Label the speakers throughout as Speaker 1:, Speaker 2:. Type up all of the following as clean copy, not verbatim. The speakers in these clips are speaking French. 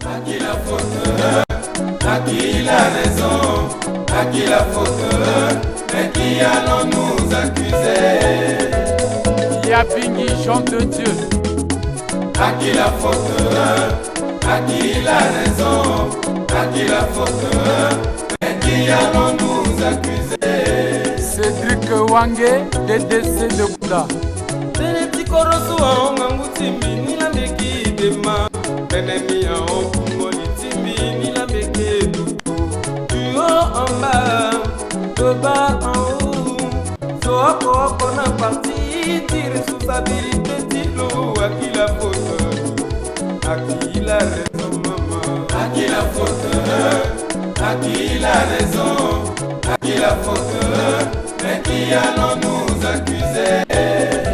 Speaker 1: À qui la faute? À qui la raison? À qui la faute? Mais qui allons nous accuser?
Speaker 2: Yapingi chante Dieu.
Speaker 1: À qui la faute? À qui la raison? À qui la faute? Mais qui allons nous accuser?
Speaker 2: Cédric Wange, DDC de Bouddha.
Speaker 1: Teneti korosu aonga ngutimbi nila meki dema. Tenemi aonga ngolitimbi nila meki dutu. Du haut en bas, de bas en haut. So oko na parti, tire responsabilité tilo. À qui la faute? À qui la raison maman? À qui la faute? À qui la raison? À qui la faute? Mais qui allons nous accuser?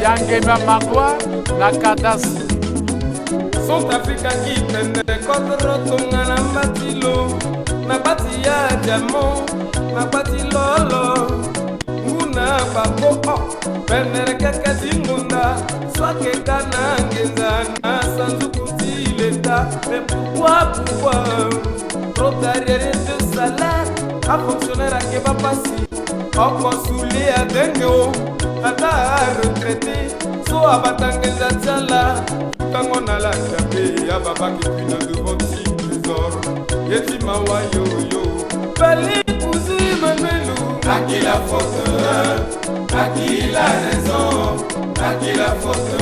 Speaker 2: Yangema Magua, Nakadas.
Speaker 1: Sont Africa qui pende contre tonga na matilo. Na bati ya diamant, na bati lolo. Una bako, pende keke zingunda. Swake kana ngenza na sanzukuti l'État. Mais pourquoi? Trop d'arriérés de salaire. Un fonctionnaire à Keba Passi. Encore saoulé à Dengo. Ata retraité. So abatangeza tiala. Tango na la chape. Ababa qui pina devant si trésor. Yeti mawa yo yo. Bali pouzi mamelou. À qui la faute? À qui la raison? À qui la faute?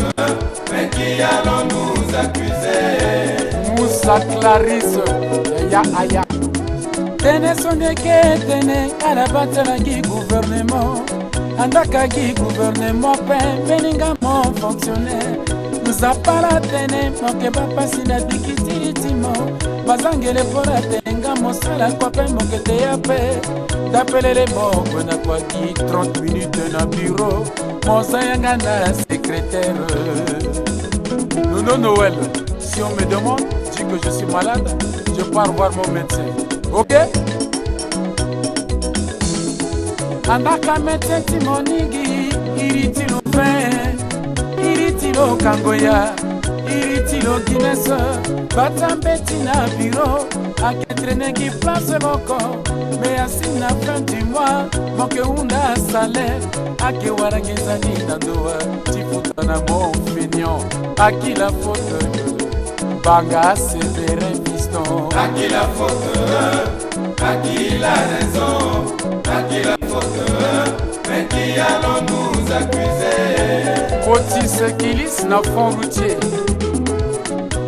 Speaker 1: Mais qui allons nous accuser?
Speaker 2: Moussa Clarisse, ya aya. Tene soneke tene arabatalaki gouvernement. Andakaki gouvernement pen beninga mon fonctionnaire. Nous a pas tene moke bapasi na dikitiritimo. Bazangele pora tenga mosala kwa pe mokete ya pe. D'appeler moko na kwa ki 30 minutes na bureau. Mosayanga na secrétaire. Non Noël, si on me demande, dis que je suis malade, je pars voir mon médecin. Ok? Andaka médecin timonigi, iritilo fin, iritilo kangoya, iritilo Guinness, batambeti na bureau, aketrenegi place boko, mais assis na fin du mois, moke una salaire, ake waragezani na doa, tifuta na mon feignant, à qui la faute? Banga sévérin piston.
Speaker 1: À qui la faute? À qui la raison? À qui la faute? Mais qui allons nous accuser?
Speaker 2: Otis Kilis na fond routier.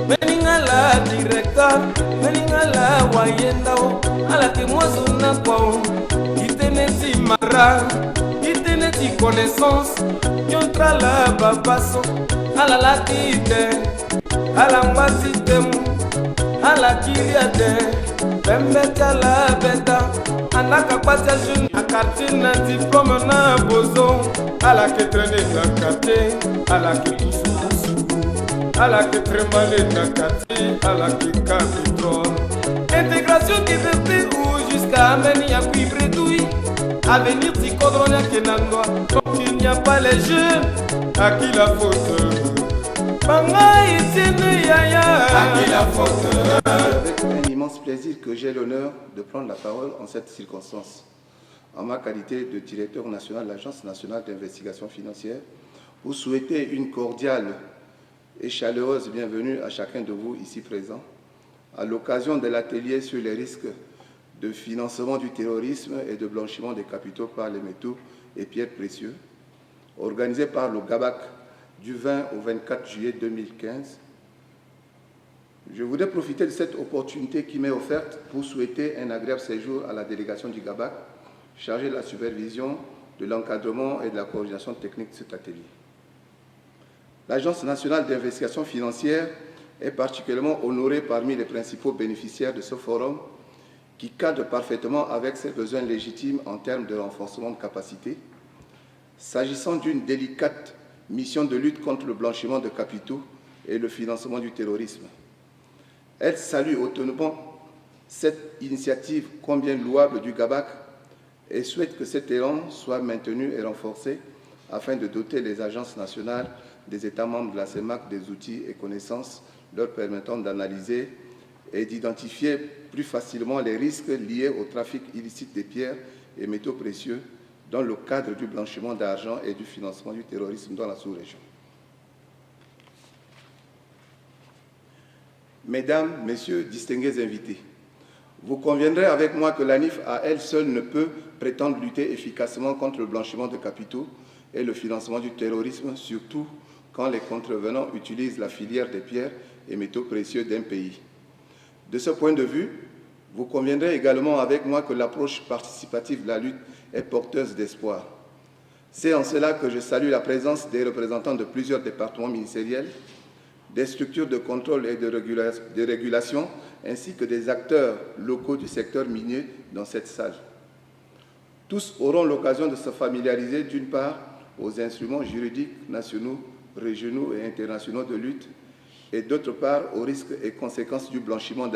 Speaker 1: Beningala directeur, Beningala wayendao, ala ke mwazo na kwao, iteneti mara, iteneti connaissance, yontra la babaso, ala la tite. Ala mbazitemu, ala kiriade, bembeta la beta, anaka patia jeune, akati na diplôme na bozo, ala ke traîne na kate, ala ke kusu, ala ke trembale na kati, ala ke capitole. Intégration qui veut plus ou jusqu'à amener à cuivre douille, avenir tikodronia kenandoa, donc il n'y a pas les jeunes, à qui la faute?
Speaker 3: Avec un immense plaisir que j'ai l'honneur de prendre la parole en cette circonstance, en ma qualité de directeur national de l'Agence nationale d'investigation financière, pour souhaiter une cordiale et chaleureuse bienvenue à chacun de vous ici présents, à l'occasion de l'atelier sur les risques de financement du terrorisme et de blanchiment des capitaux par les métaux et pierres précieuses, organisé par le GABAC du 20 au 24 juillet 2015. Je voudrais profiter de cette opportunité qui m'est offerte pour souhaiter un agréable séjour à la délégation du GABAC, chargée de la supervision, de l'encadrement et de la coordination technique de cet atelier. L'Agence nationale d'investigation financière est particulièrement honorée parmi les principaux bénéficiaires de ce forum qui cadre parfaitement avec ses besoins légitimes en termes de renforcement de capacité, s'agissant d'une délicate mission de lutte contre le blanchiment de capitaux et le financement du terrorisme. Elle salue hautement cette initiative combien louable du GABAC et souhaite que cet élan soit maintenu et renforcé afin de doter les agences nationales des États membres de la CEMAC des outils et connaissances leur permettant d'analyser et d'identifier plus facilement les risques liés au trafic illicite des pierres et métaux précieux dans le cadre du blanchiment d'argent et du financement du terrorisme dans la sous-région. Mesdames, Messieurs, distingués invités, vous conviendrez avec moi que l'ANIF à elle seule ne peut prétendre lutter efficacement contre le blanchiment de capitaux et le financement du terrorisme, surtout quand les contrevenants utilisent la filière des pierres et métaux précieux d'un pays. De ce point de vue, vous conviendrez également avec moi que l'approche participative de la lutte est porteuse d'espoir. C'est en cela que je salue la présence des représentants de plusieurs départements ministériels, des structures de contrôle et de régulation, ainsi que des acteurs locaux du secteur minier dans cette salle. Tous auront l'occasion de se familiariser d'une part aux instruments juridiques nationaux, régionaux et internationaux de lutte, et d'autre part aux risques et conséquences du blanchiment